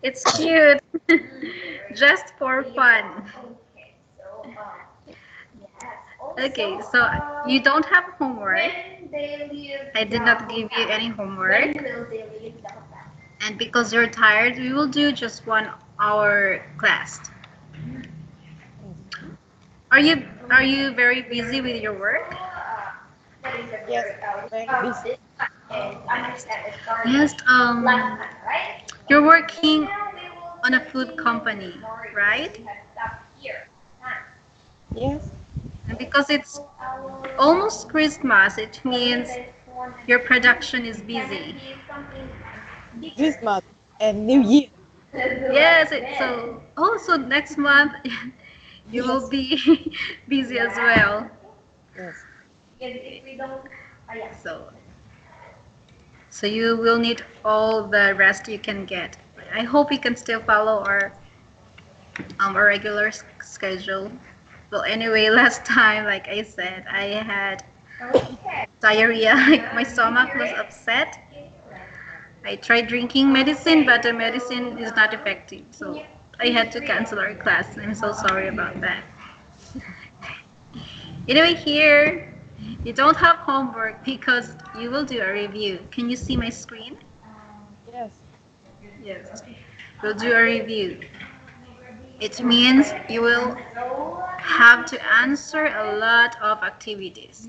It's cute. Just for fun. Okay, so you don't have homework. I did not give you any homework. And because you're tired, we will do just 1 hour class. Are you very busy with your work? Yes, very busy. Yes, you're working on a food company, right? Yes, And because it's almost Christmas, it means your production is busy. Christmas and New Year. Yes, so also next month you will Yes, be busy as well. yes. So so you will need all the rest you can get. I hope you can still follow our regular schedule. Well, anyway, last time, like I said, I had diarrhea. Like my stomach was upset. I tried drinking medicine, but the medicine is not effective. So I had to cancel our class. I'm so sorry about that. Anyway, here you don't have homework because you will do a review. Can you see my screen? Yes. Yes. We'll do a review. It means you will have to answer a lot of activities.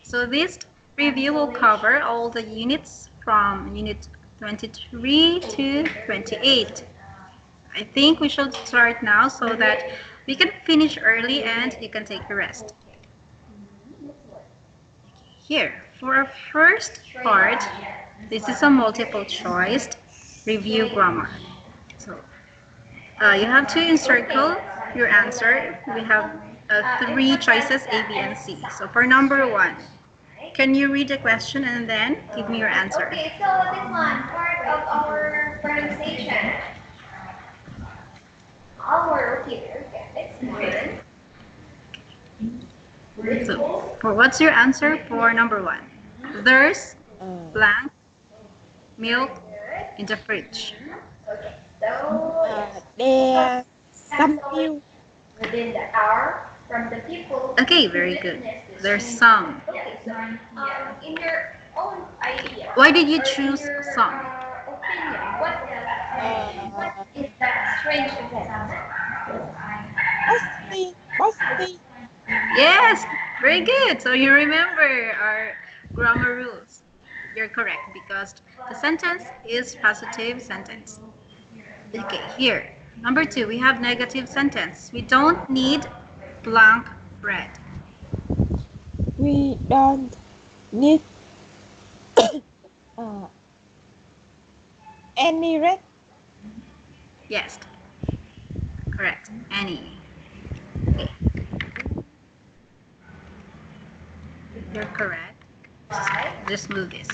So this review will cover all the units from unit 23 to 28. I think we should start now so that we can finish early and you can take a rest. Here, for our first part, this is a multiple choice review grammar. So you have to encircle your answer. We have 3 choices, A, B, and C. So for number 1, can you read the question and then give me your answer? Okay, so this one, part of our pronunciation. Our, okay, okay, So for what's your answer for number 1? There's Uh, blank milk in the fridge. okay, so yes. there's That's some always milk. within the hour from the people Okay, who very good. witnessed this. There's some. Okay, so in your own idea, Why did you or in choose your some? opinion, what Uh, is that strange event? Busty. Yes, very good. So you remember our grammar rules. You're correct because the sentence is positive sentence. Okay, here. Number 2, we have negative sentence. We don't need blank bread. We don't need uh, any red. Yes, correct. Any. Okay, you're correct. Just move this.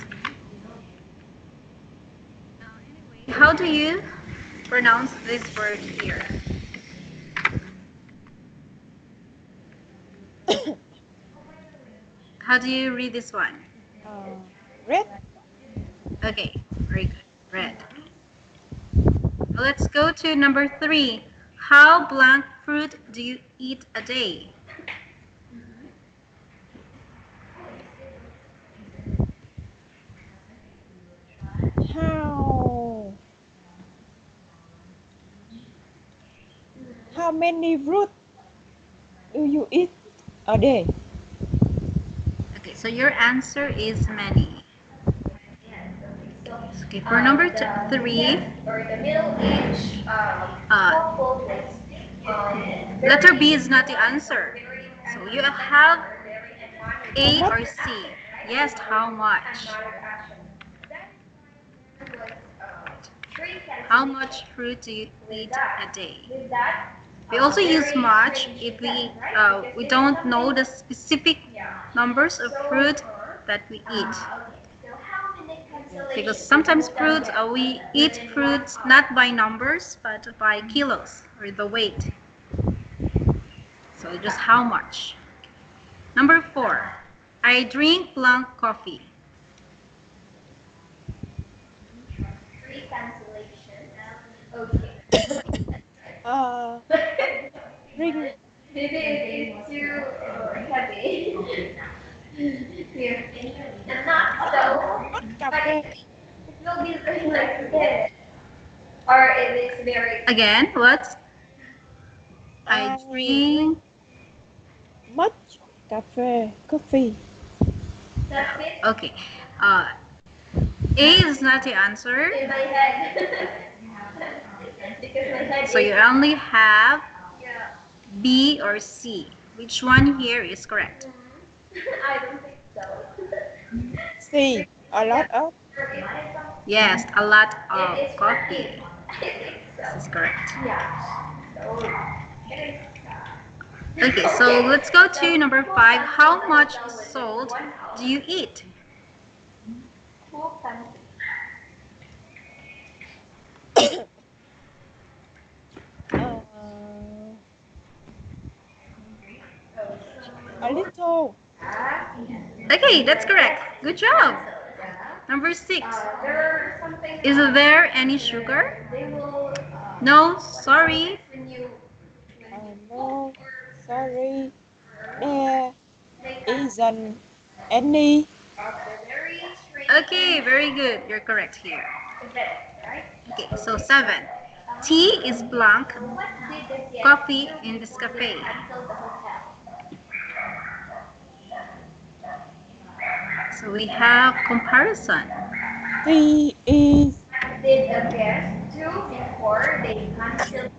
Anyway, how do you pronounce this word here? How do you read this one? Uh, red. Okay, very good. Red. Let's go to number 3. How blank fruit do you eat a day? How how many fruit do you eat a day? Okay, so your answer is many. Okay, for number 3, Or the middle age uh, couple was letter B is not the answer. So you have How A much? or C. Yes, how much? How much fruit do you eat a day? with that We also use much if we don't know the specific numbers of fruit that we eat. so how many Yes. Because cancellations sometimes fruits we eat fruits not by numbers but by kilos or the weight. So just how much? Number 4, I drink blank coffee. cancellation. Okay. Uh, drink. Maybe it's too heavy. Here. And not so, Hot cà but phê. it will be very like this. Or it is very. Again, what? I I drink. much cà phê. Coffee. That's it Okay. A is not the answer. in my head. Because my head So is. you only have Yeah. B or C. Which one here is correct? I don't think so. C. A lot of. Yes, a lot of It is coffee. I think This so. is correct. Yeah. So it is. Okay, so let's go to number 5. How much salt do you eat? Who can Uh, a little. Okay, that's correct. Good job. Number 6. there something Is there any sugar? they will No, sorry. when you No. Sorry. There make isn't any. a very strange Okay, very good. You're correct here. event, right? Okay, so 7. Tea is blank, What did this yet coffee in this cafe. until the hotel? So we have comparison. He is Did the guest do before they canceled?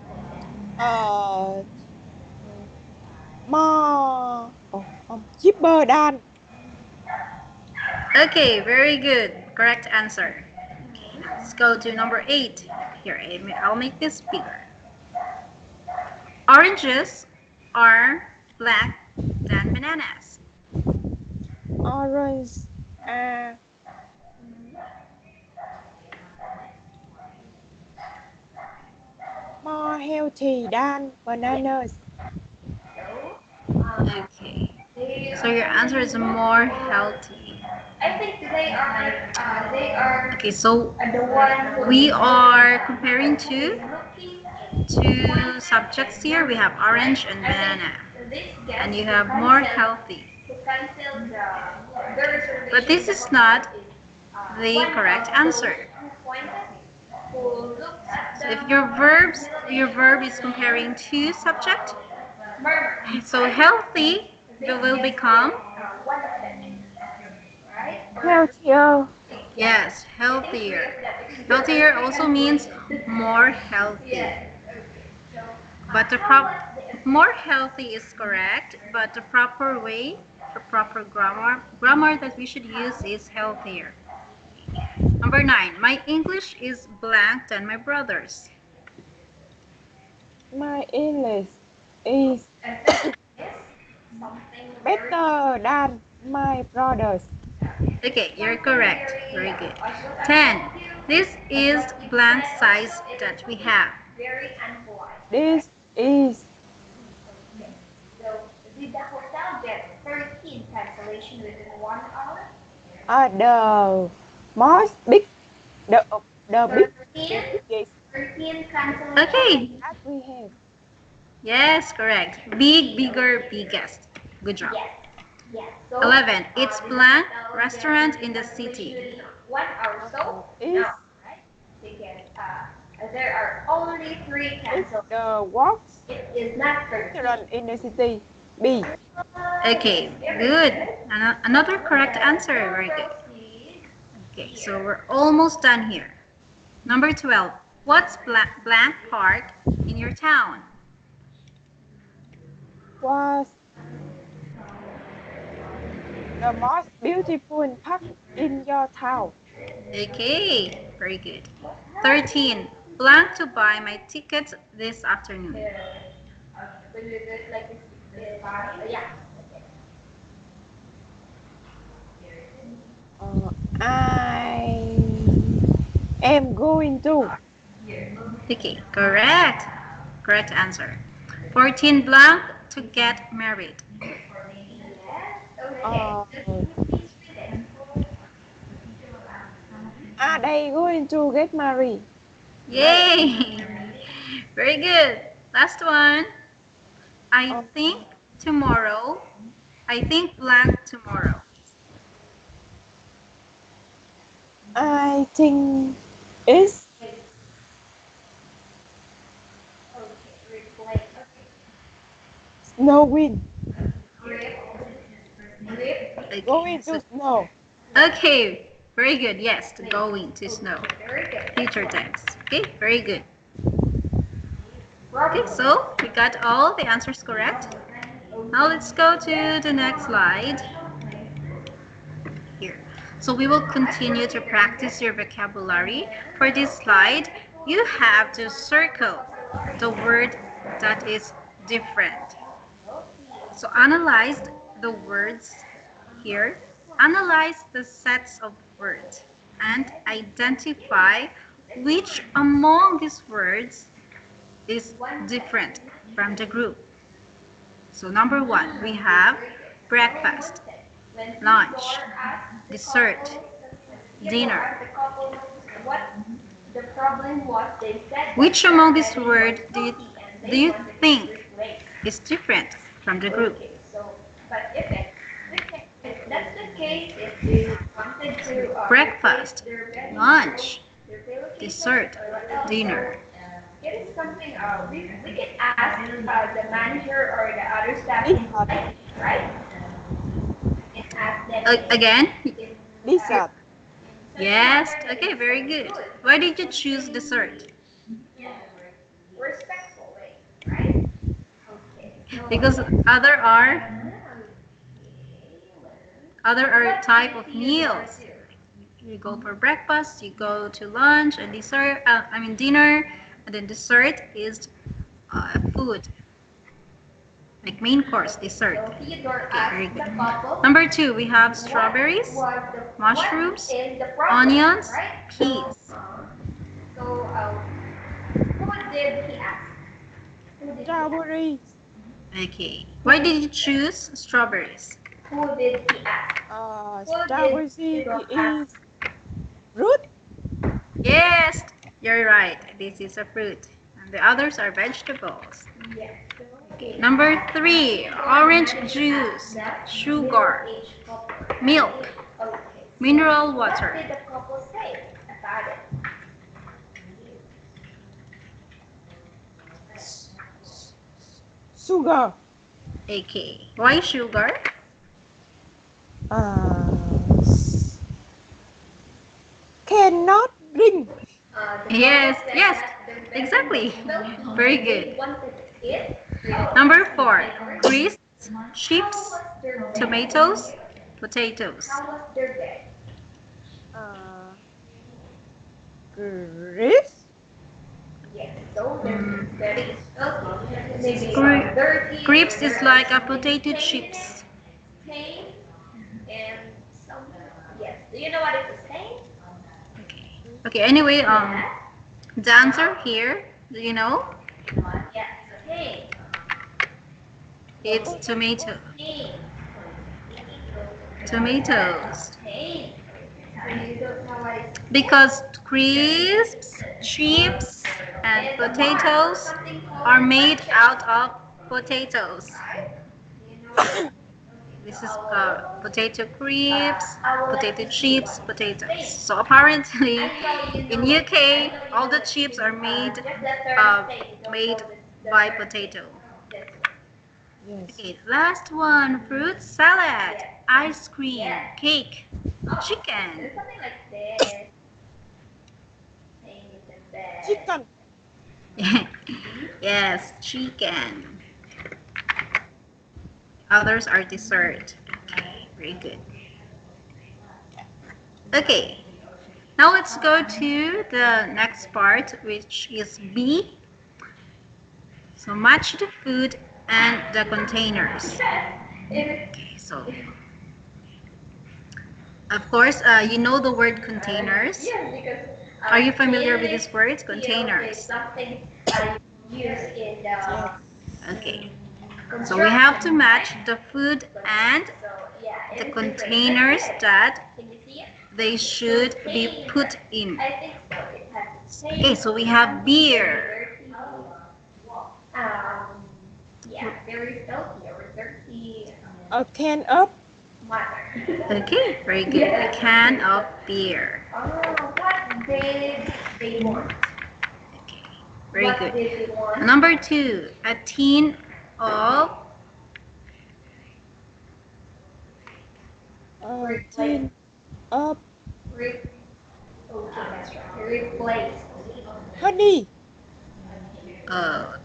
uh more. Cheaper than. Okay, very good. Correct answer. Okay, let's go to number 8. Here, I'll make this bigger. Oranges are black than bananas. Orange are more healthy than bananas. Okay, so your answer is more healthy. I think they are Okay, so the one who we are comparing looking two subjects here. We have orange and banana, this guest and you have more healthy. who canceled the reservation. But this is not the correct answer. Who looked at So if your verb is comparing two subject, so healthy will become one of them, right? Healthier. yes, healthier. Healthier also means more healthy. But more healthy is correct, but the proper way, the proper grammar that we should use is healthier. Number 9, my English is blank than my brother's. My English is Something better than my brother's. Okay, you're correct. Very good. 10, this is blank size that we have. very unpolite. This is So, did the hotel get 13 cancellation within 1 hour? the most big the big 13? biggest 13 cancellation. Okay, that we have. yes, correct. Big, bigger, biggest. Good job. Yes. Yes. So, 11, it's did blank the hotel restaurant get in the cancellation city. within 1 hour? So, Is no, right? Because there are only 3 is cancelled. the works It is not 13. restaurant in the city. B. Okay, good. Another correct answer. Very good. Okay, so we're almost done here. Number 12, what's blank park in your town? Was the most beautiful park in your town. Okay, very good. 13, blank to buy my tickets this afternoon. When we do it like this, yeah. I am going to. Okay, correct. Correct answer. 14, blank to get married. Uh, Are they going to get married? Yay! Very good. Last one. I Oh, think tomorrow. I think blank tomorrow. I think it's Okay, replace. snowing. Grip. Grip. Okay. Going So, to snow. okay. Very good. Yes, going to snow. Very good. Future tense. Okay. Very good. Probably. Okay. So we got all the answers correct. Now let's go to the next slide. Here. So we will continue to practice your vocabulary. For this slide, you have to circle the word that is different. So analyze the words here. Analyze the sets of words and identify which among these words is different from the group. So number one, we have breakfast, lunch, dessert, dinner. What the problem was, they said Which among these words do you think is different from the group? okay, so but if that's the case, if they wanted to Breakfast, replace their lunch, their relocation dessert, or what else, dinner. it is something we can ask the manager or the other staff in Dessert. line, right? And ask them Again? if Dessert. Yes. Okay, very good. Why did you choose dessert? respectful way, right? Okay. So, Because other are type of meals. You go for breakfast, you go to lunch and dessert. Dinner, and then dessert is food, like main course dessert. So Theodore Okay, very asked the good. couple, Number two, we have strawberries, mushrooms, what is the problem, onions, right? peas. So, who did he ask? Who did he ask? Strawberries. Okay. Why did you choose strawberries? Who did he ask? Strawberries is fruit. Yes, you're right. This is a fruit. And the others are vegetables. Yes. Okay. Number three, orange juice, sugar, Middle-aged couple. milk, Okay. mineral What water. did the couple say about it? Sugar. Okay. Why sugar? Uh, cannot drink. The Yes, couple said yes, that the exactly. vegetable he Very they good. wanted it. Number four, crisps, How chips, was their day? tomatoes, potatoes. How was their day? Uh, grapes. Yes, so that is okay. Maybe Gri- dirty. Crisps is like a or potato tainted, chips. Stain and some. Yes. Do you know what is a stain? Okay. Okay. Anyway, Yes. the answer here, do you know? Yes. Stain. It's tomato. Stain. Tomatoes. Stain. So you don't know what is Because crisps, chips, and potatoes are made out of potatoes. This is potato crisps, potato chips, potatoes. So apparently, in UK, all the chips are uh, made by potato. Yes. Okay, last one: fruit salad, ice cream, cake, chicken. There's something like this. Stain is in bed. Chicken. Yes, chicken. Others are dessert. Okay, very good. Okay, now let's go to the next part, which is B. So match the food and the containers. Okay, so of course, you know the word containers. Yes, because Are you familiar with stainless these words? steel is Containers. something used in the Yes. Okay, so we have to match the food and So yeah, it the is containers different. that Can you see it? they should be put in? I think so. It has to Okay, so we have beer. Yeah, very salty or dirty A can of matter. Okay, very good. A can of beer. What did they want? Okay, very What good. did they want? Number 2, a tin of a tin of Re- okay, that's right. Replace. honey. uh,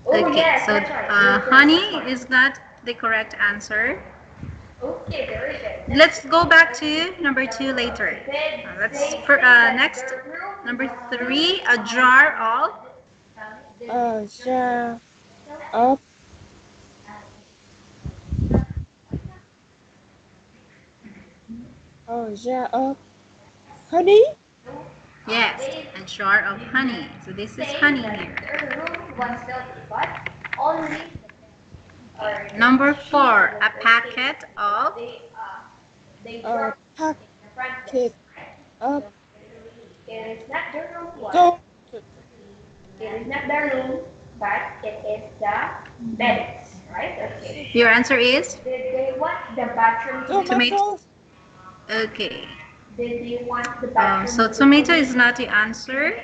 Oh, okay, yes, so that's right. honey is not the correct answer. Okay, very good. Let's go back to number 2 later. Next, number 3, a jar of A jar of a jar of honey. yes, a jar of honey. So this is honey here. Their room was filthy, but only Number 4, a packet of they A dropped packet the front desk. of It is not the room what? gold. It is not the room, but it is the bed, right? Okay. Your answer is Did they want the bathroom to be tomato. Tomatoes. Okay. Did they want the bathroom So to be tomato clean? is not the answer.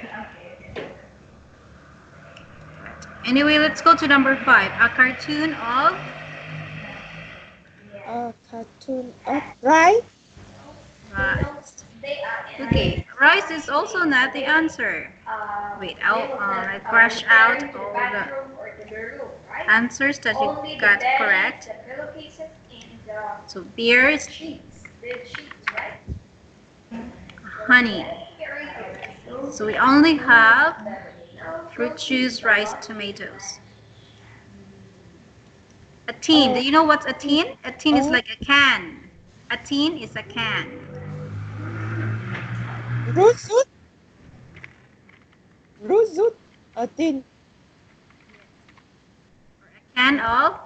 Anyway, let's go to number 5. A cartoon of A cartoon of rice. rice. They are Okay, rice is also not the answer. Wait, I'll crush out to the all the bathroom or to the room, right? answers that Only you the got bed, correct. the pillowcases, and the So beer is sheets, bed sheets, right? honey. Very good. So we only have fruit juice, rice, tomatoes. A tin. Do you know what's a tin? A tin is like a can. A tin is a can. Root. Root. A tin. A can of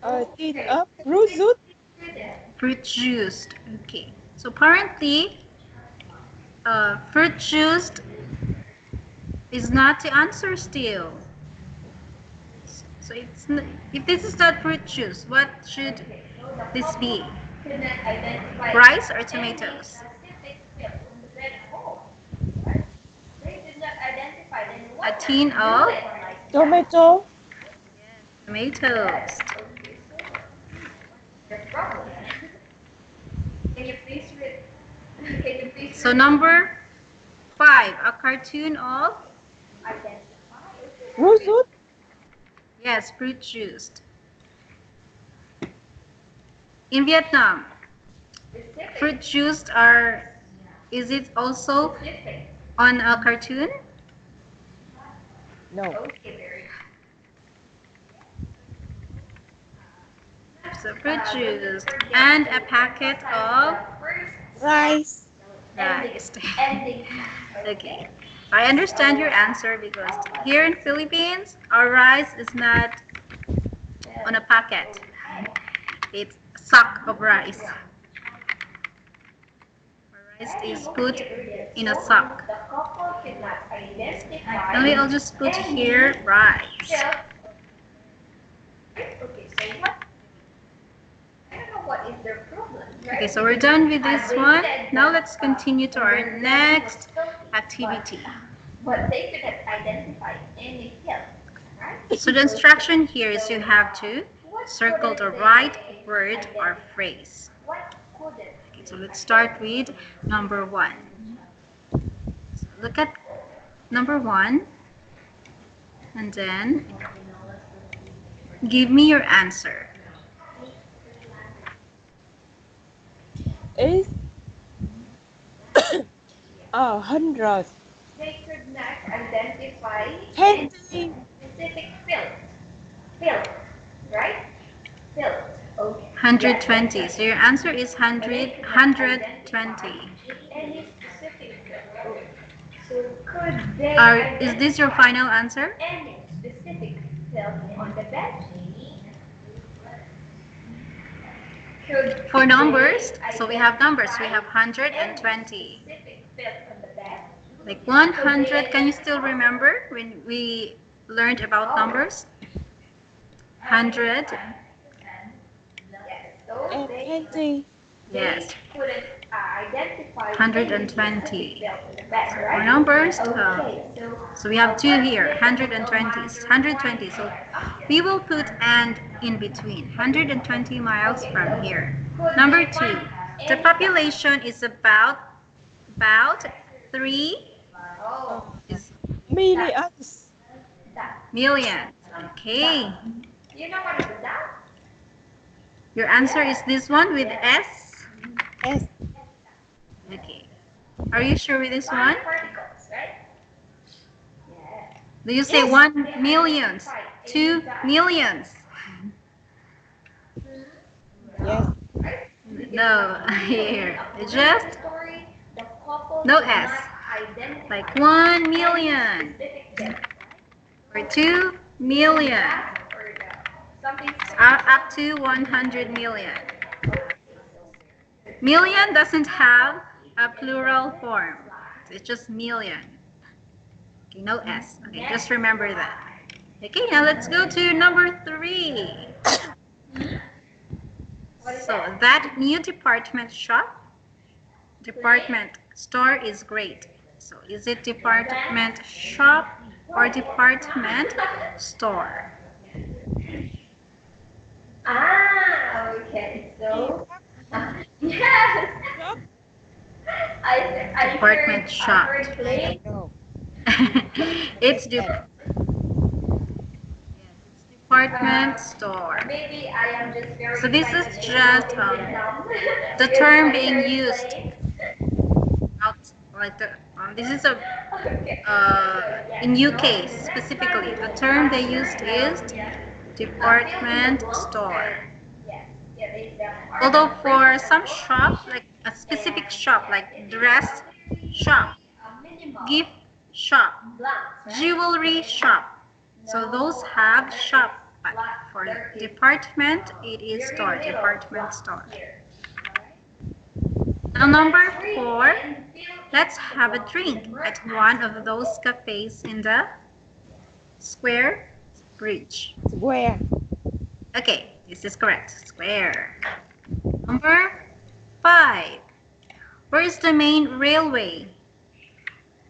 A tin of root. fruit juice. Okay. So apparently, fruit juice is not the answer still. So if this is not fruit juice, what should this be? Could not identify Rice or any tomatoes? specific field on the bed home, right? They did not identify then A what tin of Tomato. tomatoes. the problem. Can you please read? Can you please So read? number 5, a cartoon of Identify. Root. yes, fruit juice. In Vietnam, Specific. fruit juice is it also Specific. on a cartoon? No. Okay, very good. So fruit juice and a packet of Rice. rice. Ending. Okay. I understand your answer because here in Philippines, our rice is not on a packet. It's a sack of rice. Our rice is put in a sack. The couple could not identify. Anyway, I'll just put here rice. Okay, so what? I don't know what is their problem, right? Okay, so we're done with this one. Now let's continue to our next activity. But they could have identified any field, right? So the instruction here is you have to circle the right word or phrase. What couldn't? Okay, so let's start with number 1. So look at number 1 and then give me your answer. Is 100. They could not identify any 20. specific field. Field, right? Field. Okay. 120. So your answer is 120. Any specific field. So could they Is this your final answer? any specific field on the bed? For numbers, so we have numbers. We have 120. Like 100, can you still remember when we learned about numbers? 100. And 20. Yes. Identify 120. For For numbers, so so we have two here, 120. 120. So we will put and in between. 120 miles from here. Number 2. The population is about 3 is Millions. millions. Okay. You know what is that? Your answer is this one with S? S. Okay. Are you sure with this one? Particles, right? Yeah. Do you say Yes. 1 millions? 2 millions? Yes. No, here. Just no S. Like 1 million or 2 million. Up to 100 million. Million doesn't have a plural form. It's just million. Okay, no S. Okay, just remember that. Okay, now let's go to number 3. So that new department store is great. So is it department shop or department store? Okay. So, yes. Shop? I Department shop. I heard play. No. It's department store. Maybe I am just very. So this is excited just about Vietnam. the Because term I being heard used play. out like the this is a Okay. in UK specifically the term they used is department store. Yes. Yeah, they definitely. Although for some shop, like a specific shop, like dress shop, gift shop, jewelry shop, so those have shop, but for department, it is store, department store. Now number 4, let's have a drink at one of those cafes in the Square Bridge. Square. Okay, this is correct. Square. Number 5. Where is the main railway?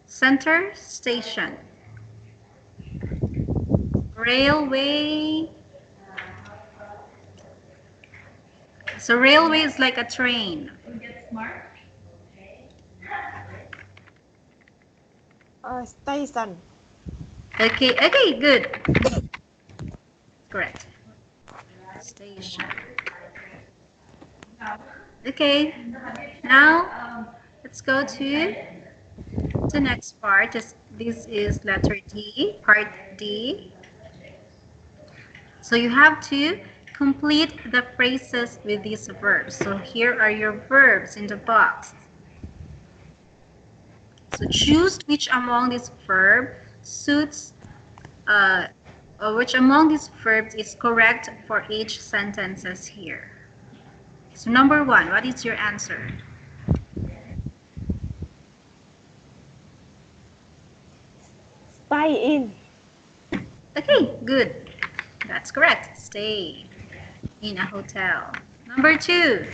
Center station. Railway. So railway is like a train. Station. Okay, good. Correct. Station. Okay, now let's go to the next part. This is letter D, part D. So you have to complete the phrases with these verbs. So here are your verbs in the box. So choose which among these verbs suits, which among these verbs is correct for each sentences here. So number 1, what is your answer? Stay in. Okay, good. That's correct. Stay in a hotel. Number 2.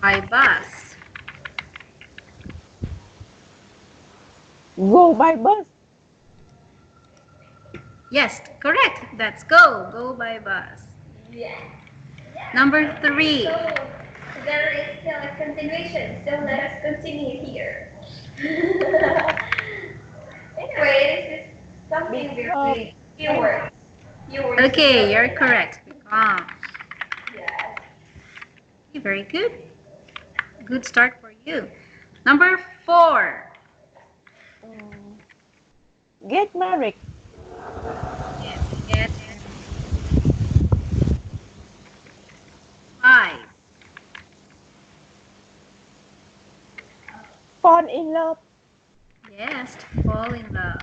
By bus. Go by bus. Yes, correct. That's go. Go by bus. Yeah. Number 3. So there is still a continuation. So let us continue here. Anyway, this is something very few words. Okay, you're correct. Become. Yes. Okay, very good. Good start for you. Number 4. Get married. Yes, get 5. Fall in love. Yes, fall in love.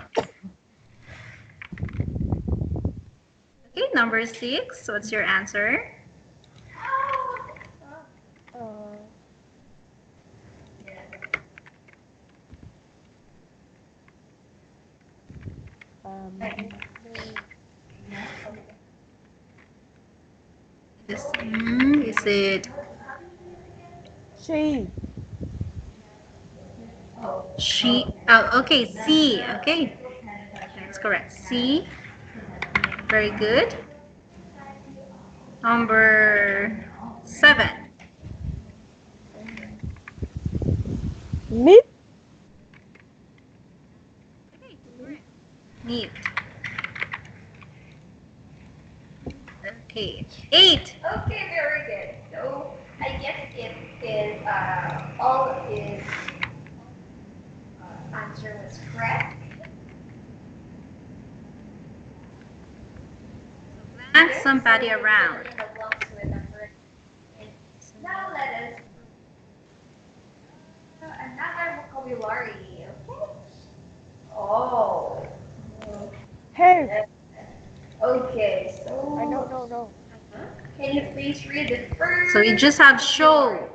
Okay, number 6. What's your answer? Uh, um, Is it she, she? Oh, okay, C. Okay, that's correct. C. Very good. Number 7. meet, Okay, correct. Neat. Okay, 8. Okay, very good. So I guess it is all of his answer was correct. Glance somebody So around. it belongs with the correct. And now let us another vocabulary. Okay. Oh. help. Okay. I don't So know. can you please read the first? So you just have show.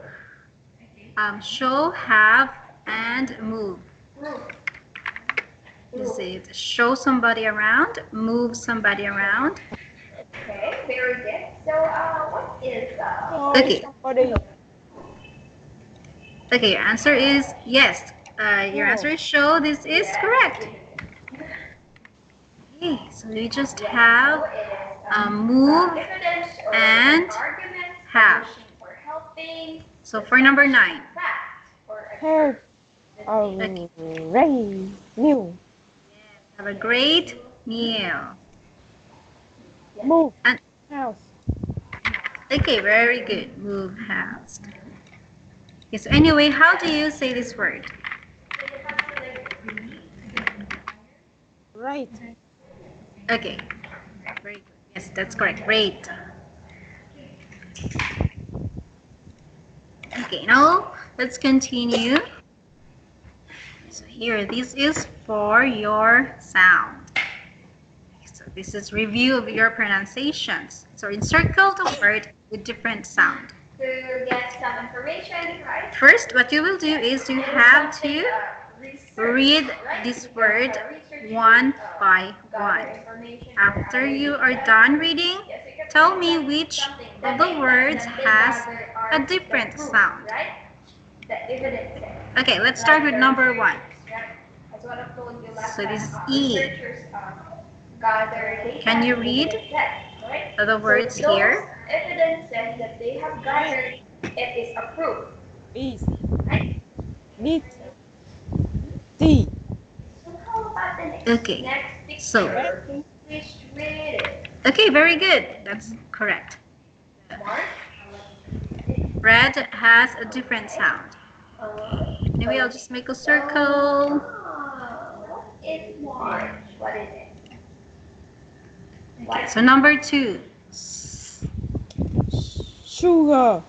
Show, have, and move. Is it show somebody around, move somebody around? Okay, very good. So what is No, Okay. somebody. Okay, your answer is yes. Your No. answer is show. This is correct. Okay, so we just have move evidence or and argument, have. or helping, So for number 9. fact or a Help. Okay. Raise. New. Have a great meal. Move. And House. okay, very good. Move house. Okay, so anyway, how do you say this word? Right. Okay, very good. Yes, that's correct. Great. Okay, now let's continue. So here, this is for your sound. So this is review of your pronunciations. So encircle the word with different sound. to get some information, right? First, what you will do is you have to read this word one by one. After you are done reading, tell me which of the words has a different sound. Okay, let's start with number 1. So this is E. Can you read the words here? Evidence says that they have gathered, it is approved. Is. Right? Need. T. So how about the next, Okay, next picture? so- Can you please read it? Okay, very good. That's correct. Mark? Red has a different sound. Maybe I'll just make a circle. What is March? What is it? Okay, so number 2. Sugar.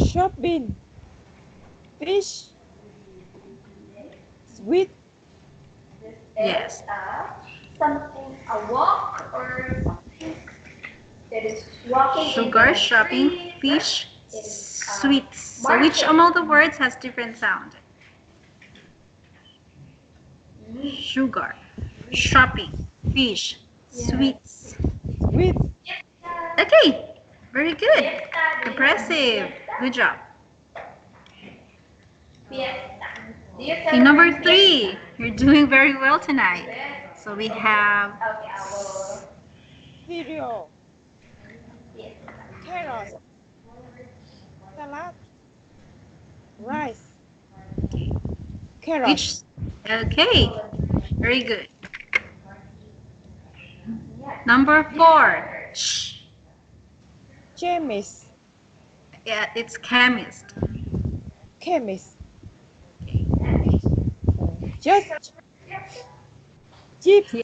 Shopping. Fish. Sweet. Yes. Something, a walk or something that is walking in Sugar, the shopping, street, fish, It is, sweets. So which among the words has different sound? Sugar, shopping, fish, sweets. Sweet. Okay, very good. Impressive. Good job. Okay, number 3. You're doing very well tonight. So we have Cereal. Carrot. Salad. Rice. Carrot. which. Okay, very good. Number 4. Shh. Chemist. Yeah, it's chemist. Chemist. Just. Chips.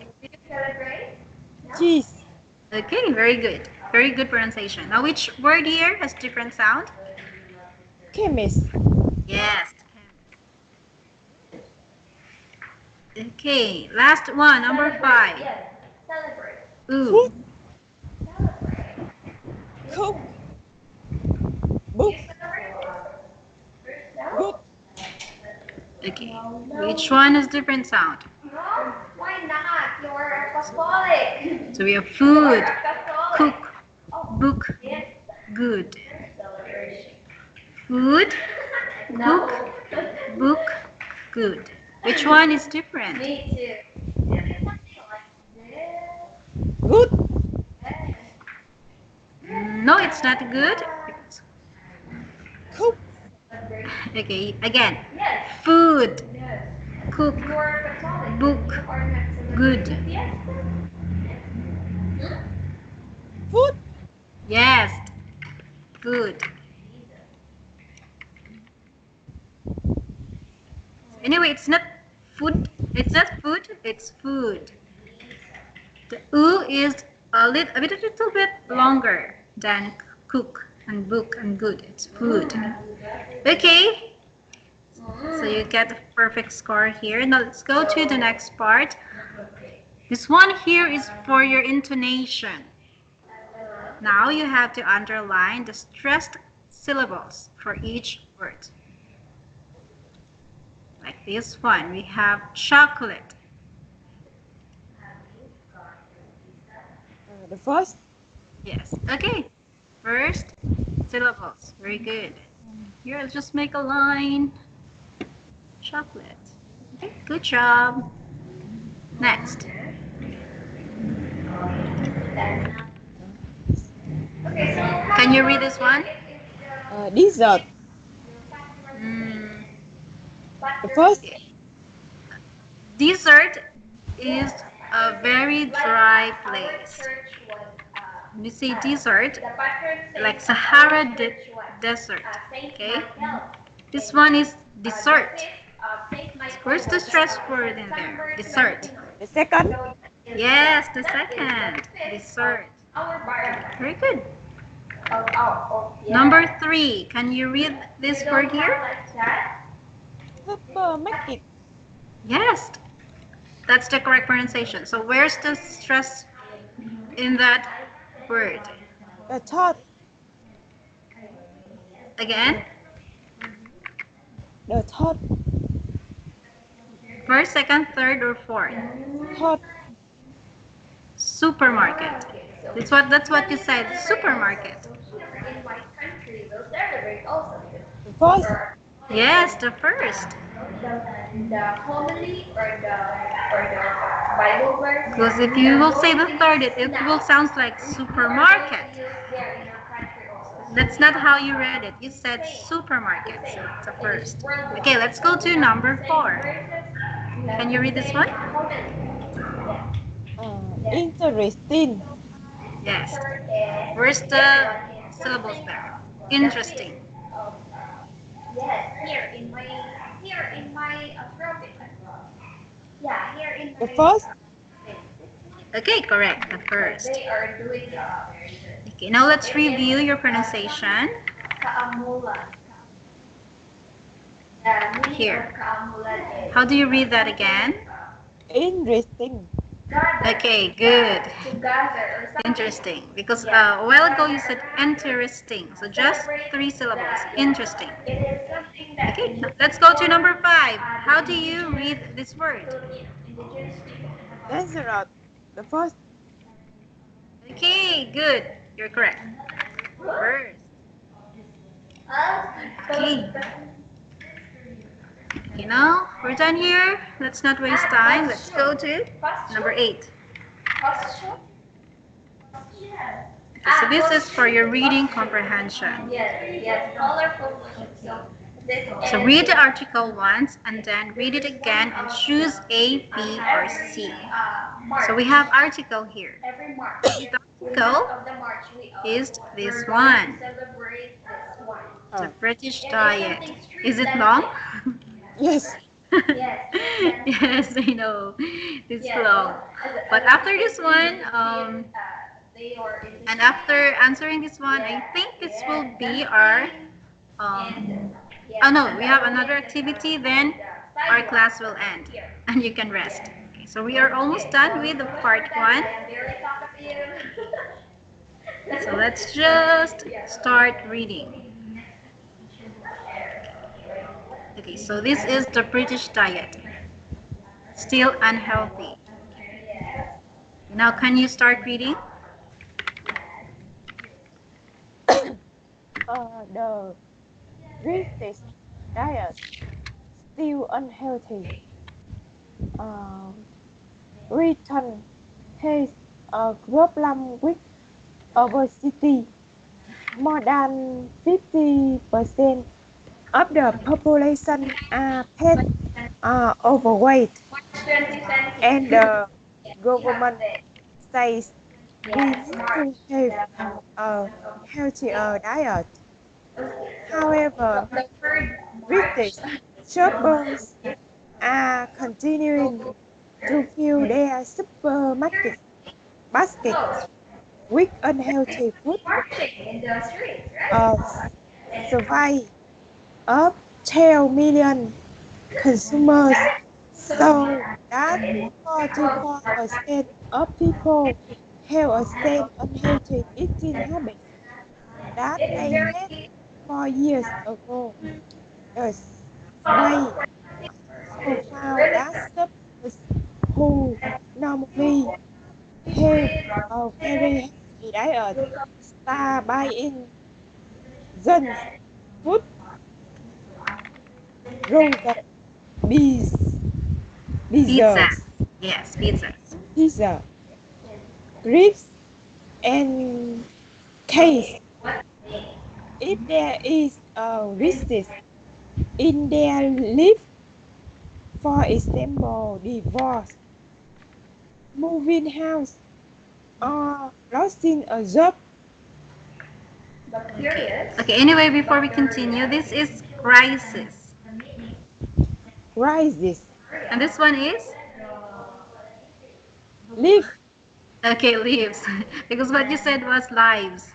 Cheese. Okay, very good. Very good pronunciation. Now, which word here has different sound? Chemist. Yes. Okay, last one, number Celebrate, 5. yes. Celebrate. Ooh. Celebrate. Cook. Do Book. you celebrate? No? Good. Okay. No. Which one is different sound? No? Why not? You're a Catholic. So we have You're food, a Catholic. cook, Oh, book, yes. good. Celebration. Food, No. cook, book, good. Which one is different? Me too. Is it something like this? Good. Yes. No, it's not good. Cook. Celebration. Okay, again. Yes. Food, Yes. cook, You are Catholic. book, You are not celebrating good. fiesta. Food. Yes, food. Anyway, it's not food. It's not food. It's food. The U is a little bit longer than cook and book and good. It's food. Okay, so you get a perfect score here. Now let's go to the next part. This one here is for your intonation. Now you have to underline the stressed syllables for each word. Like this one, we have chocolate. The first. Yes. Okay. First syllables. Very good. Here, let's just make a line. Chocolate. Okay. Good job. Next. Okay, so Can you read this one? Dessert. Mm, The first. desert is a very dry place. When you say desert, like Sahara Desert. Okay. This one is dessert. Where's the stress word in there? Dessert. The second. Yes, the second. Dessert. Very good. Number 3. Can you read this word here? Supermarket. Yes. That's the correct pronunciation. So where's the stress in that word? The third. Again? The third. First, second, third, or fourth? Third. Supermarket. That's what you said. Supermarket. in my country, they'll celebrate also. The first. Yes, the first. The homily or the Bible verse. Because if you will say the third, it will sound like supermarket. There in our country also. That's not how you read it. You said supermarket. So it's the first. Okay, let's go to number 4. Can you read this one? Interesting. Yes. Where's the syllables there? Interesting. Yes, here in my province. Yeah, here in The my first. Okay, correct. The first. They are doing very good. Okay, now let's review your pronunciation. Kaamulan. The meaning Here. of kaamulan is How do you read that again? Interesting. gather. Okay, good. To gather or something. Interesting. Because a while ago you said interesting. So just 3 syllables. Interesting. It is something that Okay, let's go to number 5. How do you read this word? indigenous people. Desert. The first. Okay, good. You're correct. First. Okay. Okay, now we're done here. Let's not waste time. Let's go to number 8. Question? Okay, so this is for your reading comprehension. Yes, colorful questions. So this So is, read the article once and then read it again and choose A, B, or C. March. So we have article here. Every March. The article Of the March we is this we're going to one. celebrate this one. The British It is diet. something street Is it dancing. long? Yes. Yes. Yes, I know. It's Yes. long. But after this one, they are in the and after answering this one, I think this will be our. and Oh no, we have another activity. Then our class will end and you can rest. Okay, so we are almost done with the part 1. I'm very talkative. So let's just start reading. Okay, so this is the British diet. Still unhealthy. Now can you start reading? The British diet still unhealthy. Britain has a problem with obesity. More than 50% of the population are fat or overweight, 20 cents. and the government says we Yeah, need smart. to have a healthier diet. However, The third British March. shoppers are continuing to fill their supermarket baskets with unhealthy food. Marching in the streets, A right? survey of 12 million consumers show that 44% of people have a same unhealthy eating habit that It is they had very 4 years ago. The survey also found that shoppers who normally have a very healthy diet start buying junk food rather bees, Pizza. desserts, Yes, pizzas. pizza, ribs, and cakes. If there is a risk in their life, for example, divorce, moving house, or losing a job, Okay. Okay, anyway, before we continue, this is crisis. crisis, And this one is? life, Okay, leaves. Because what you said was lives.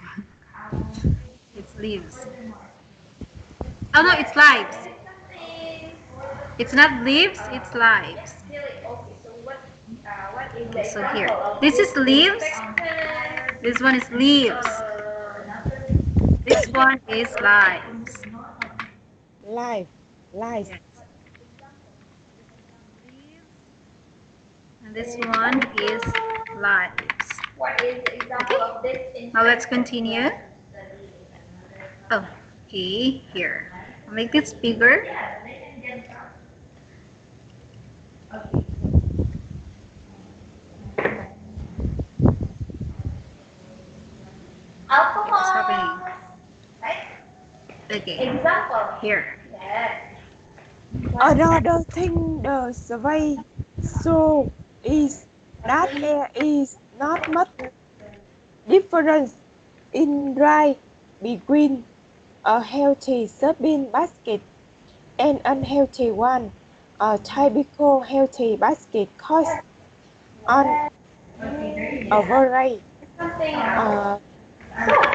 It's leaves. Oh no, it's lives. It's not leaves, it's lives. Okay, so here. This is leaves. This one is leaves. This one is lives. life, life, Yes. And this one is lives. What is the example of this? Now let's continue. Oh, okay, here. I'll make this bigger. What's Alcohol. happening? Right? Okay, Example. here. Yes. Another thing the survey show is that there is not much difference in price between a healthy shopping basket and unhealthy one. A typical healthy basket costs on average Something. uh,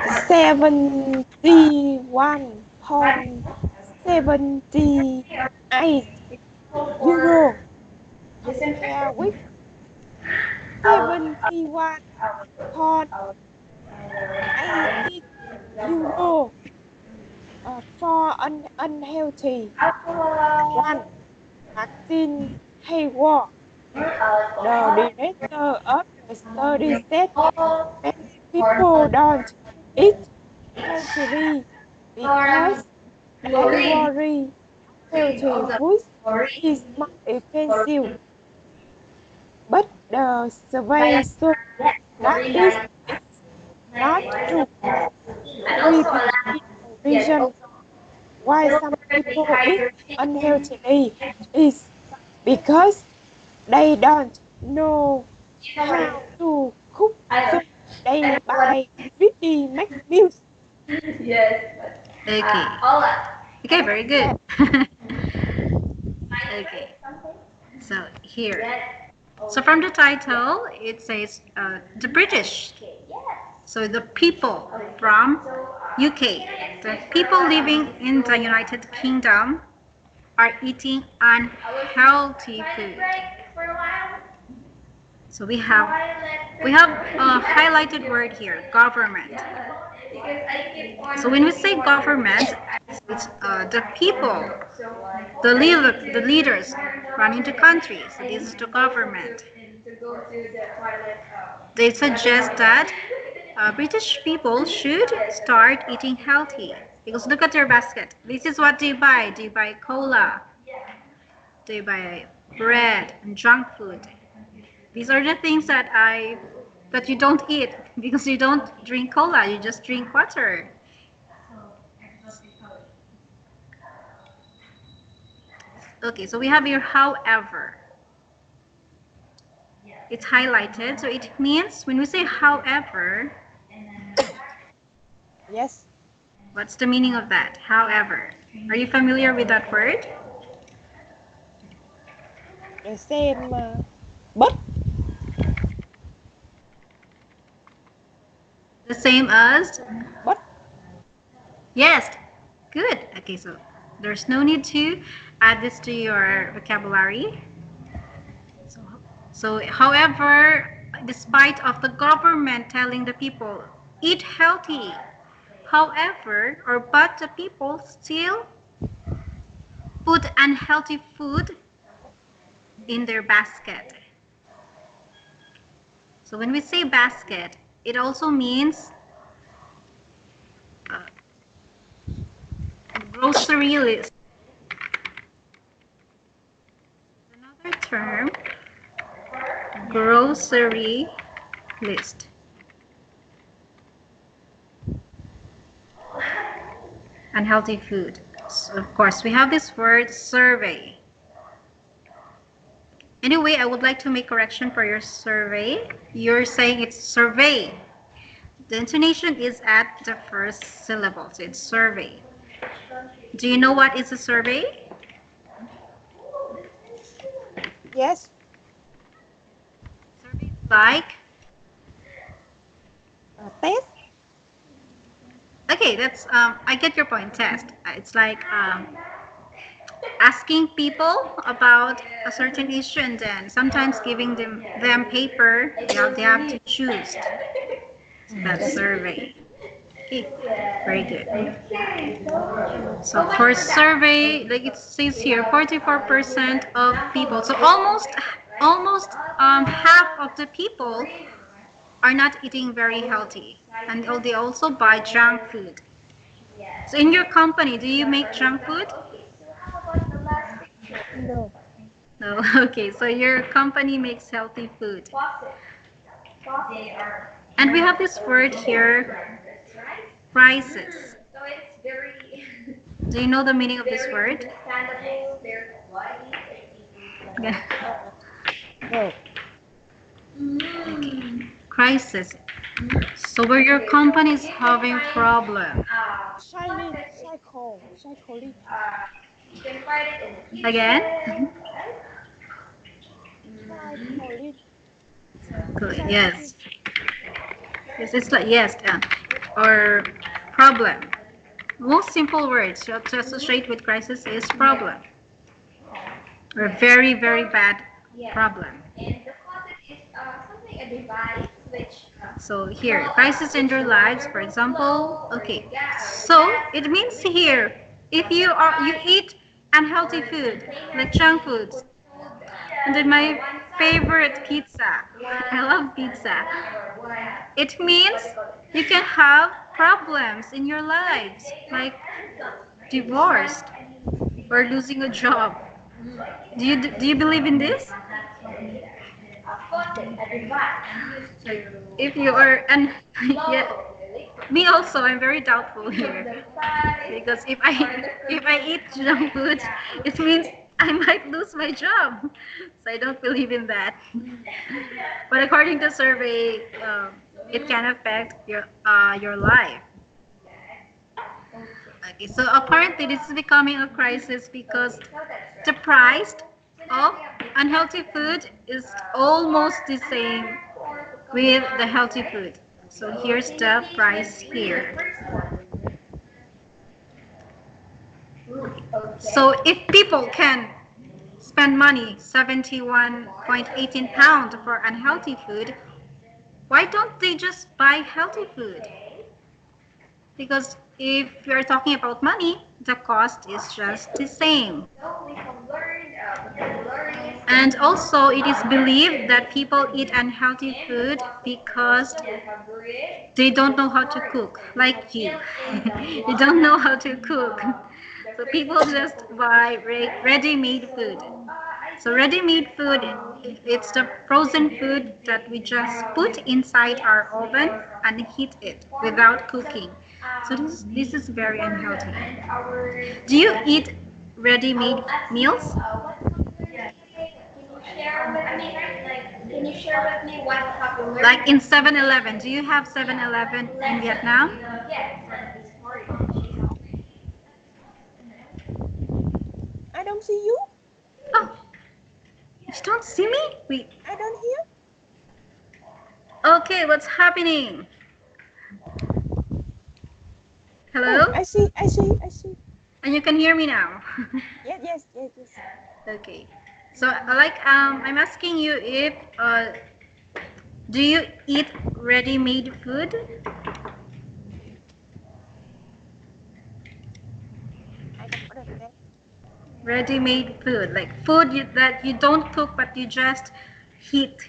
71.78 euro compared with 71.80 euro for an unhealthy one. Martin Hayward, the director of the study, said many people don't eat healthily because they worry healthy food is more expensive. But the survey shows that this is not true. And Three also big yes, reasons why some people eat unhealthily is because they don't know how to cook, so they buy ready-made meals. yes. Okay. All Okay, very good. That Okay. So here. So from the title, it says the British. So the people from UK, the people living in the United Kingdom are eating I was unhealthy trying to food. break for a while. So we have a highlighted word here, government. Because I keep on So when we say government, it's the people, the leaders running the country. So this is the government. to go to the toilet. They suggest that British people should start eating healthy. Because look at your basket. This is what they buy. They buy cola. They buy bread and junk food. These are the things that you don't eat because you don't drink cola. You just drink water. Okay, so we have here however. It's highlighted, so it means when we say however, Yes. what's the meaning of that? However, are you familiar with that word? The same. But The same as? but Yes. Good. Okay, so there's no need to add this to your vocabulary. So, however, despite of the government telling the people eat healthy, however, or but the people still put unhealthy food in their basket. So when we say basket, it also means uh, grocery list. Another term, grocery list. Unhealthy food. So of course, we have this word survey. Anyway, I would like to make correction for your survey. You're saying it's survey. The intonation is at the first syllable, so it's survey. Do you know what is a survey? yes. Survey is like, Test. okay, that's I get your point. Test. It's like asking people about a certain issue and then sometimes giving them paper. They have to choose. So that's survey. Okay, very good. So for survey, like it says here, 44% of people. So almost half of the people are not eating very healthy, and they also buy junk food. So in your company, do you make junk food? So how about the last picture? No. No. Okay, so your company makes healthy food. Faucet. They are And we have this word here, right? crisis. So it's very Do you know the meaning of this word? understandable, very quiet. Yeah. No. Crisis. So where your company is having problem. Chinese psychology. You can find it in the kitchen. Again? Psychology. Good. Yes. Yes, it's like yes, or problem. Most simple words to associate with crisis is problem, or very very bad problem. And the faucet is something a device which So here, crisis in your lives, for example. Okay, so it means here, if you eat unhealthy food like junk foods, and then my favorite pizza. I love pizza. It means you can have problems in your lives, like divorced or losing a job. Do you believe in this? a faucet, a device used to If you are and yeah, me also, I'm very doubtful here because if I eat junk food, it means I might lose my job. So I don't believe in that. But according to survey, it can affect your life. Okay, so apparently this is becoming a crisis because the price of unhealthy food is almost the same with the healthy food. So here's the price here. Okay. So if people can spend money 71.18 pounds for unhealthy food, why don't they just buy healthy food? Because if you're talking about money, the cost is just the same. So we can learn. And also, it is believed that people eat unhealthy food because they don't know how to cook, like you. You don't know how to cook. So people just buy ready-made food. So ready-made food, it's the frozen food that we just put inside our oven and heat it without cooking. So this is very unhealthy. Do you eat ready-made meals? Can you share with me what have you learned? Like in 7-Eleven. Do you have 7-Eleven in Vietnam? Yes. I don't see you. Oh, you don't see me? Wait. I don't hear. Okay, what's happening? Oh, Hello? I see. I see. I see. And you can hear me now. Yes, yes, yes, yes. Okay. So, I'm asking you if do you eat ready-made food? I don't understand. Ready-made food, like food that you don't cook but you just heat.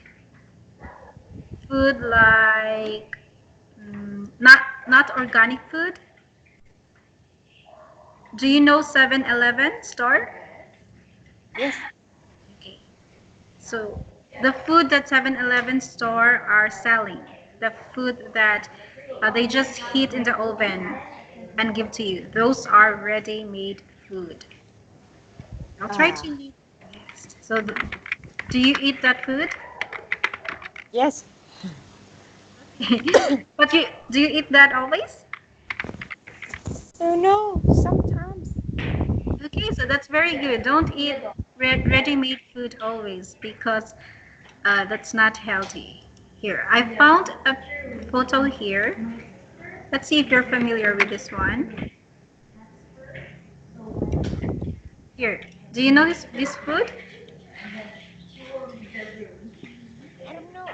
Food like not organic food. Do you know 7-Eleven store? Yes. Okay. So the food that 7-Eleven store are selling, the food that they just heat in the oven and give to you, those are ready-made food. I'll try Ah, to. Yes. So do you eat that food? yes. But do you eat that always? No, sometimes. Okay, so that's very good. Don't eat ready-made food always because that's not healthy. Here, I found a photo here. Let's see if you're familiar with this one. Here, do you know this food? I don't know.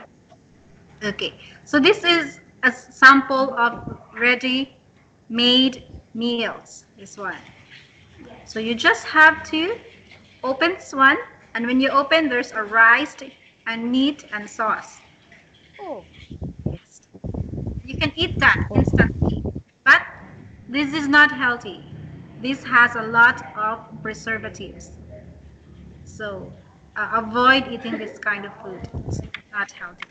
Okay, so this is a sample of ready-made meals. This one. So you just have to open this one, and when you open, there's a rice and meat and sauce. Oh, Yes. You can eat that instantly, but this is not healthy. This has a lot of preservatives. So avoid eating this kind of food. It's not healthy.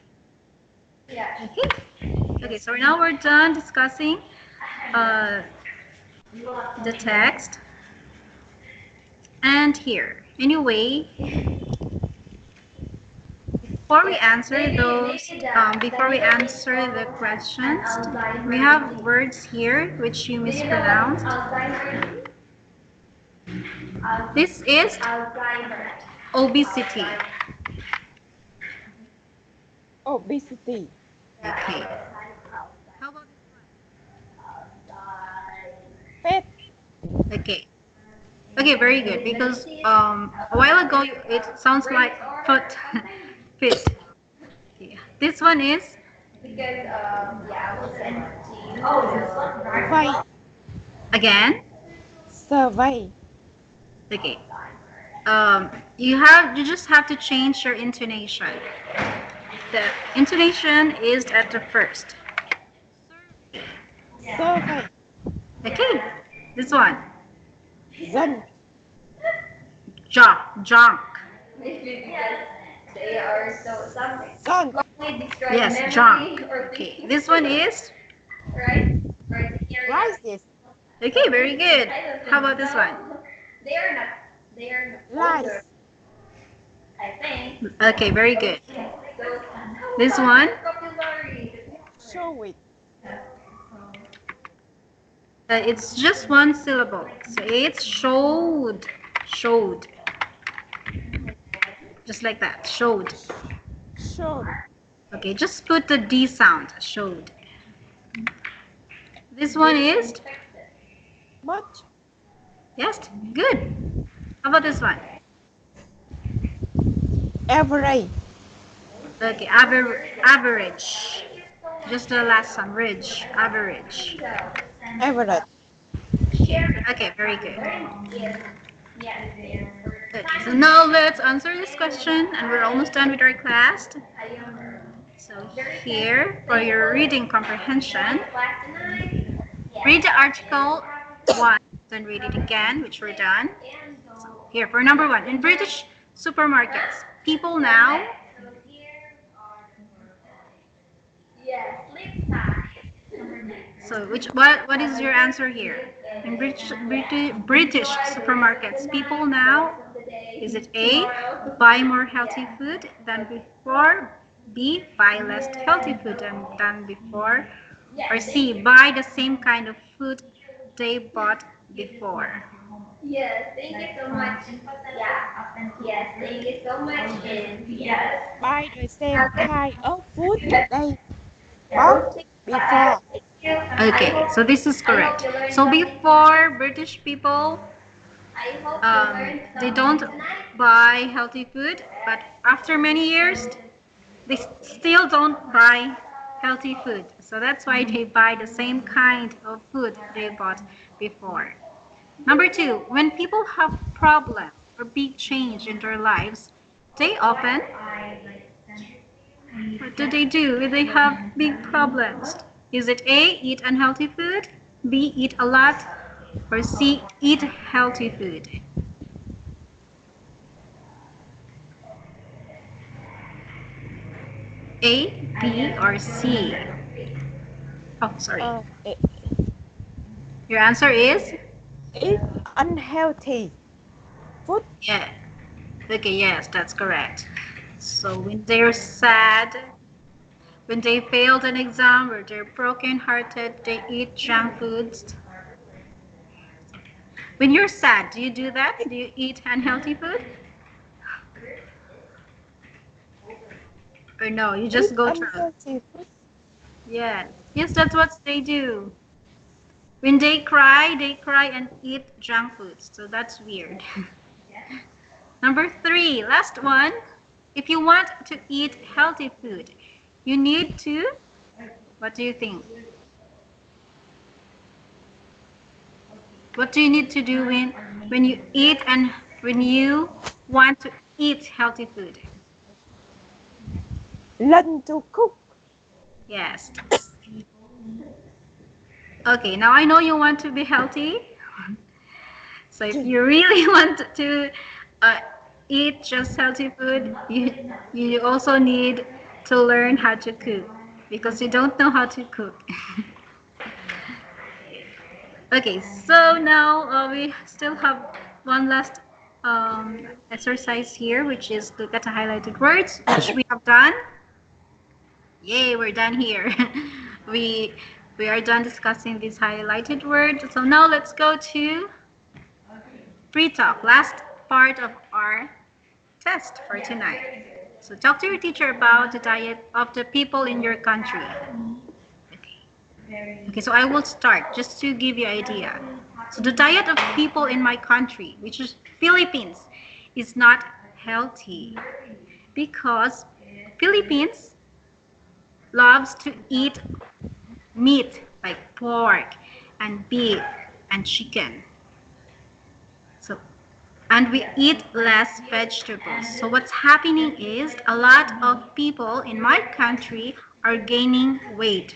Okay. Okay. So now we're done discussing uh, the text. And here, anyway, before we answer the questions, we have words here which you mispronounced. This is obesity. obesity. Okay. How about Fat. okay? Okay, very good. Because a while ago it sounds like foot, fit. Yeah. This one is Because yeah, I will send it to you. Oh, this one, Survey. right? again. Survey. Okay. You just have to change your intonation. The intonation is at the first. Survey. Okay. This one. Dân. Junk. Maybe because they are so something. Dân. Only describe Yes, memory junk. or Okay. thinking, This one is right? Or the area. Rices. okay. Very good. I don't How think about this so. one? They are not. They are not older. Lice. I think. Okay. Very good. So, This one. vocabulary. Show it. It's just one syllable. So it's showed. Showed. Just like that. Showed. Showed. Okay. Just put the D sound. Showed. This one is Much. Yes, good. How about this one? Average. Okay, average. Just the last one, ridge, average. Average. Okay, very good. Okay, so now let's answer this question, and we're almost done with our class. So here, for your reading comprehension, read the article once, then read it again, which we're done. So here, for number one, in British supermarkets, people now. So what is your answer here? In British supermarkets, people now, is it A, buy more healthy food than before, B, buy less healthy food than before, or C, buy the same kind of food they bought before? Yes, thank you so much. Yeah. Yes, thank you so much. And yes. Buy the same kind of food they bought before. Okay, so this is correct. So before, British people, they don't buy healthy food, but after many years, they still don't buy healthy food. So that's why they buy the same kind of food they bought before. Number two, when people have problems or big change in their lives, they often, what do when they have big problems? Is it A, eat unhealthy food, B, eat a lot, or C, eat healthy food? A, B, or C? Oh, sorry. It, Your answer is? it's unhealthy food. Yeah. Okay, yes, that's correct. So when they're sad, when they failed an exam or they're broken-hearted, they eat junk foods. When you're sad, do you do that? Do you eat unhealthy food? Or no, you just It's go through? unhealthy food. Yes. Yes, that's what they do. When they cry and eat junk foods. So that's weird. Number three, last one. If you want to eat healthy food, you need to, what do you think? What do you need to do when you eat and when you want to eat healthy food? Learn to cook. Yes. Okay, now I know you want to be healthy. So if you really want to uh, eat just healthy food, you also need to learn how to cook because you don't know how to cook. Okay, so now we still have one last exercise here, which is look at the highlighted words, which we have done. Yay, we're done here. we we are done discussing these highlighted words. So now let's go to pre-talk, last part of our test for tonight. So talk to your teacher about the diet of the people in your country. Okay, so I will start just to give you an idea. So the diet of people in my country, which is Philippines, is not healthy because Philippines loves to eat meat like pork and beef and chicken. So and we eat less vegetables. So what's happening is a lot of people in my country are gaining weight.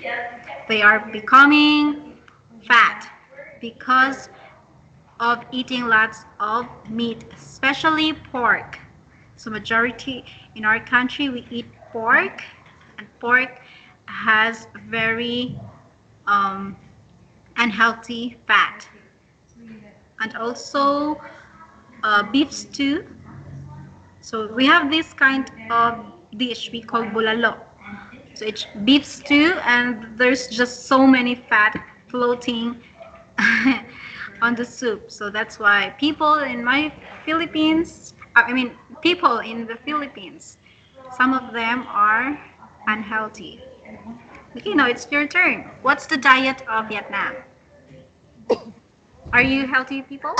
They are becoming fat because of eating lots of meat, especially pork. So majority in our country we eat pork, and pork has very um, unhealthy fat. And also beef stew. So we have this kind of dish we call bulalo. So it's beef stew, and there's just so many fat floating on the soup. So that's why people in my Philippines, I mean, people in the Philippines, some of them are unhealthy. Okay, now it's your turn. What's the diet of Vietnam? Are you healthy people?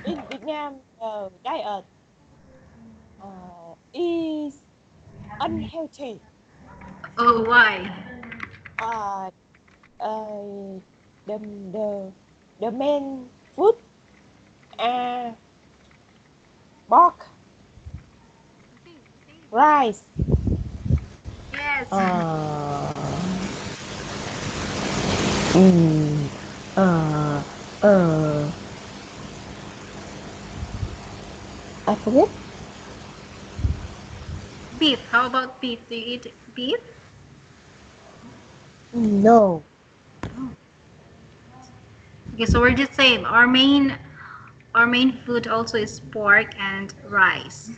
In Vietnam, the diet is unhealthy. Oh, why? Uh, uh, the the the main food are pork, rice, Yes. uh, mm, uh, uh, I forget. Beef. How about beef? Do you eat beef? No. Okay, so we're just same. Our main food also is pork and rice.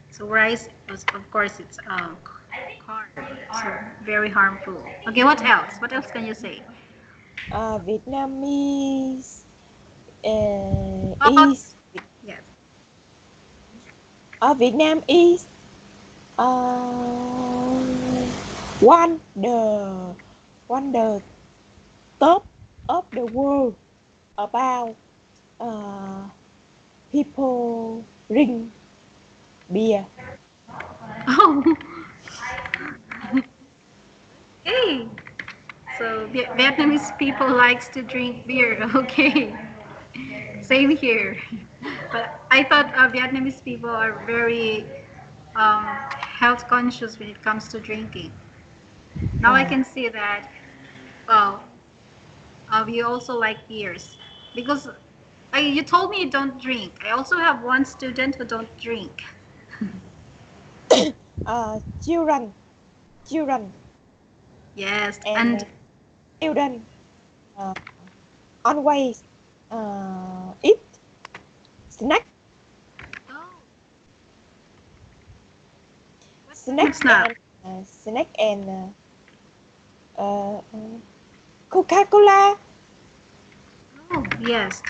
So rice, of course, it's carb, so very harmful. Okay, what else? What else can you say? Vietnamese How about is yes? Vietnam is uh, one the top of the world about uh, people drink beer. Oh, hey. So Vietnamese people likes to drink beer. Okay, same here. But I thought Vietnamese people are very health conscious when it comes to drinking. Now I Uh, can see that. Well, we also like beers because you told me you don't drink. I also have one student who don't drink. children Yes, and and children uh, always eat snack oh, what kind snack of snack? and uh, Coca-Cola. Oh, yes.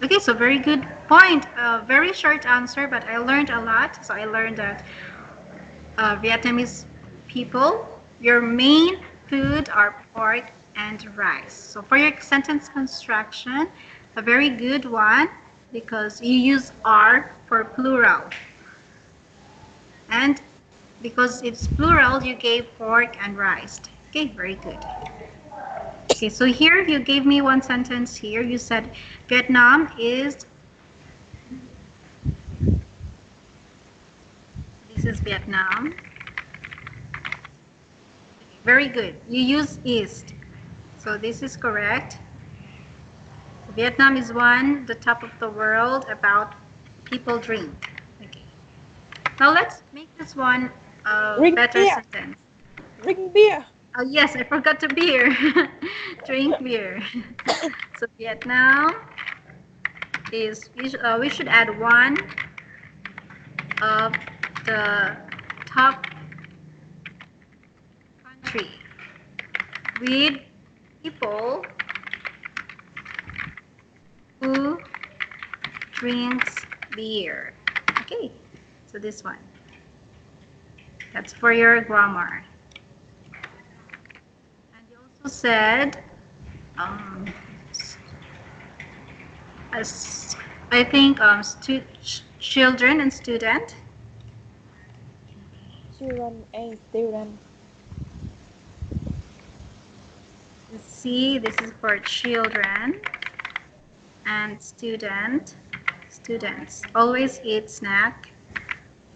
Okay, so very good point. Very short answer, but I learned a lot. So I learned that Vietnamese people, your main food are pork and rice. So for your sentence construction, a very good one because you use are for plural. And because it's plural, you gave pork and rice. Okay, very good. Okay, so here you gave me one sentence here. You said Vietnam is, this is Vietnam. Very good. You use east. So this is correct. Vietnam is one, the top of the world about people drink. Okay. Now let's make this one a Drink better beer. sentence. Drink beer. Oh yes, I forgot to beer. Drink beer. So Vietnam is we should add one of the top country with people who drinks beer. Okay, so this one. That's for your grammar. And you also said, um, as I think children and student. Children and student. Let's see, this is for children and students. Always eat snack.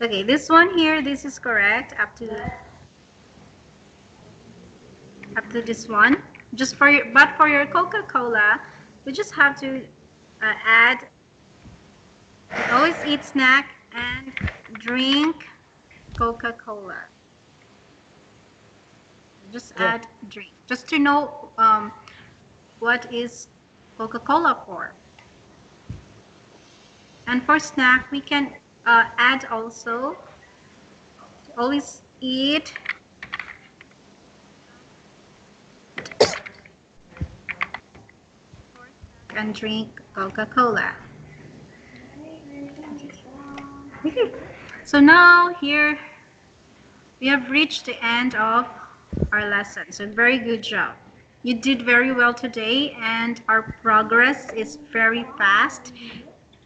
Okay, this one here, this is correct up to this one. Just for your, but for your Coca-Cola, you just have to add always eat snack and drink Coca-Cola. Just Yes. add drink. Just to know what is Coca-Cola for. And for snack, we can add also always eat and drink Coca-Cola. Okay. So now here We have reached the end of our lesson. So very good job. You did very well today, and our progress is very fast.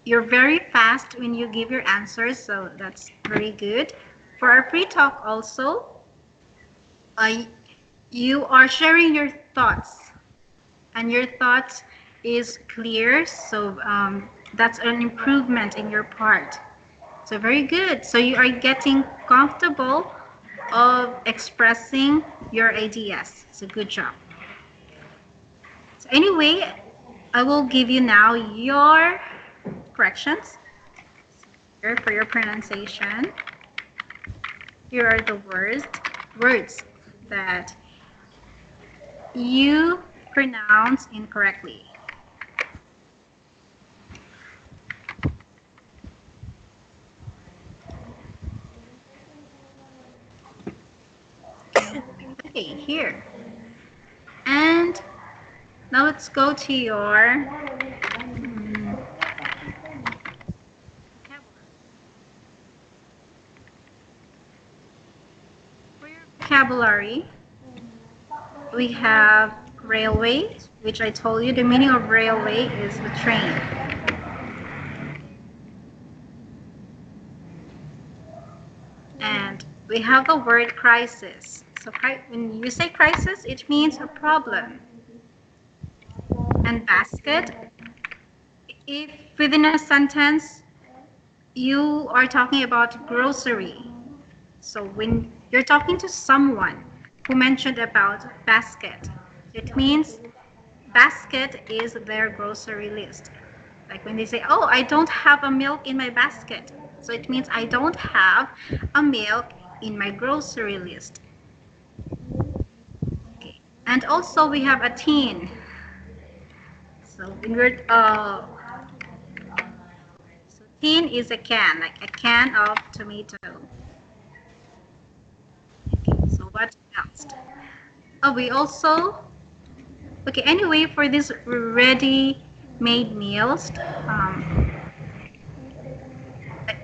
You're very fast when you give your answers, so that's very good. For our pre-talk also, uh, you are sharing your thoughts, and your thoughts is clear, so that's an improvement in your part. So very good. So you are getting comfortable of expressing your ideas. So good job. So anyway, I will give you now your corrections here for your pronunciation. Here are the words that you pronounce incorrectly. Okay, here. And now let's go to your vocabulary. For your vocabulary, we have railway, which I told you the meaning of railway is the train. And we have the word crisis. So when you say crisis, it means a problem. And basket, if within a sentence you are talking about grocery. So when you're talking to someone who mentioned about basket, it means basket is their grocery list. Like when they say, oh, I don't have a milk in my basket. So it means I don't have a milk in my grocery list. Okay. And also we have a tin. So when we're so tin is a can, like a can of tomato. Okay, so what else? Oh, we also okay. Anyway, for this ready-made meals, um,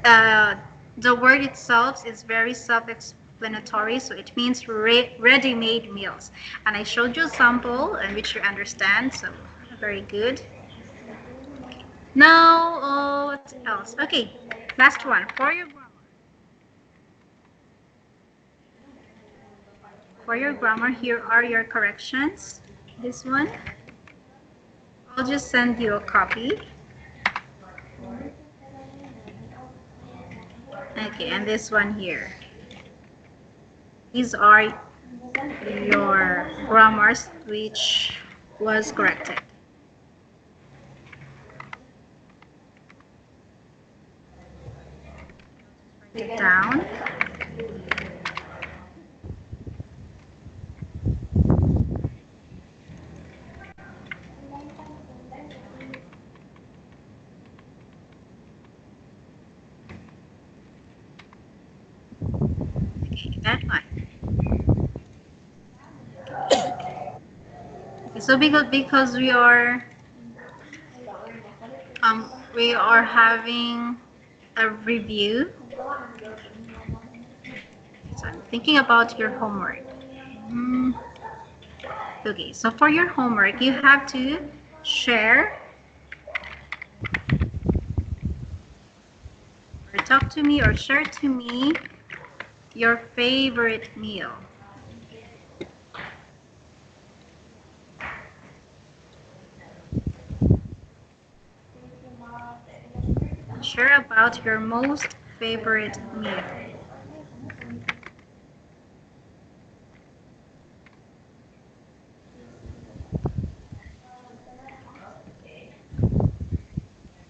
uh, the word itself is very self-explanatory, so it means ready-made meals. And I showed you a sample in which you understand, so very good. Now, what else? Okay, last one for your grammar. For your grammar, here are your corrections. This one, I'll just send you a copy. Okay, and this one here. These are your grammars which was corrected. Write it down. Okay, that one. Okay, so because we are having a review. So I'm thinking about your homework. Mm, okay, so for your homework, you have to share or talk to me or share to me your favorite meal. Share about your most favorite meal.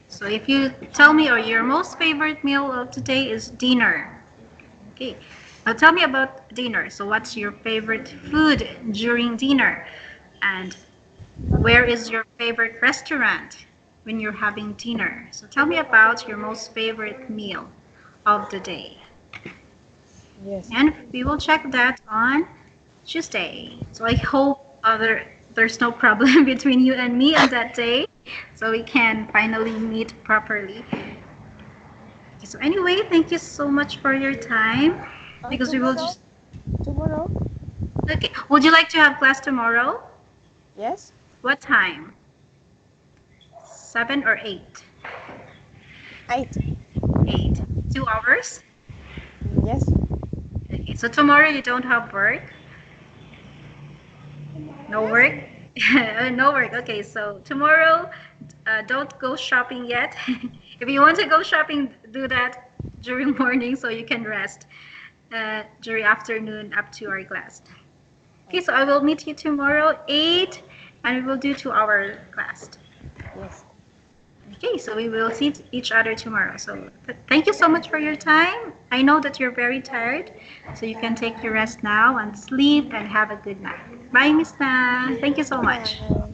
So if you tell me or your most favorite meal of today is dinner. Okay. Now tell me about dinner. So what's your favorite food during dinner? And where is your favorite restaurant when you're having dinner? So tell me about your most favorite meal of the day. Yes. And we will check that on Tuesday. So I hope there's no problem between you and me on that day, so we can finally meet properly. Okay, so anyway, thank you so much for your time because we will just Okay. Would you like to have class tomorrow? Yes. What time? 7 or 8? 8. 8. 2 hours? Yes. Okay. So tomorrow you don't have work? No Yes. work? No work. Okay. So tomorrow, don't go shopping yet. If you want to go shopping, do that during morning so you can rest during afternoon up to our class. Okay, so I will meet you tomorrow 8 and we will do 2 hour class. Yes. Okay, so we will see each other tomorrow. So thank you so much for your time. I know that you're very tired, so you can take your rest now and sleep and have a good night. Bye, Miss Na. Thank you so much. Bye.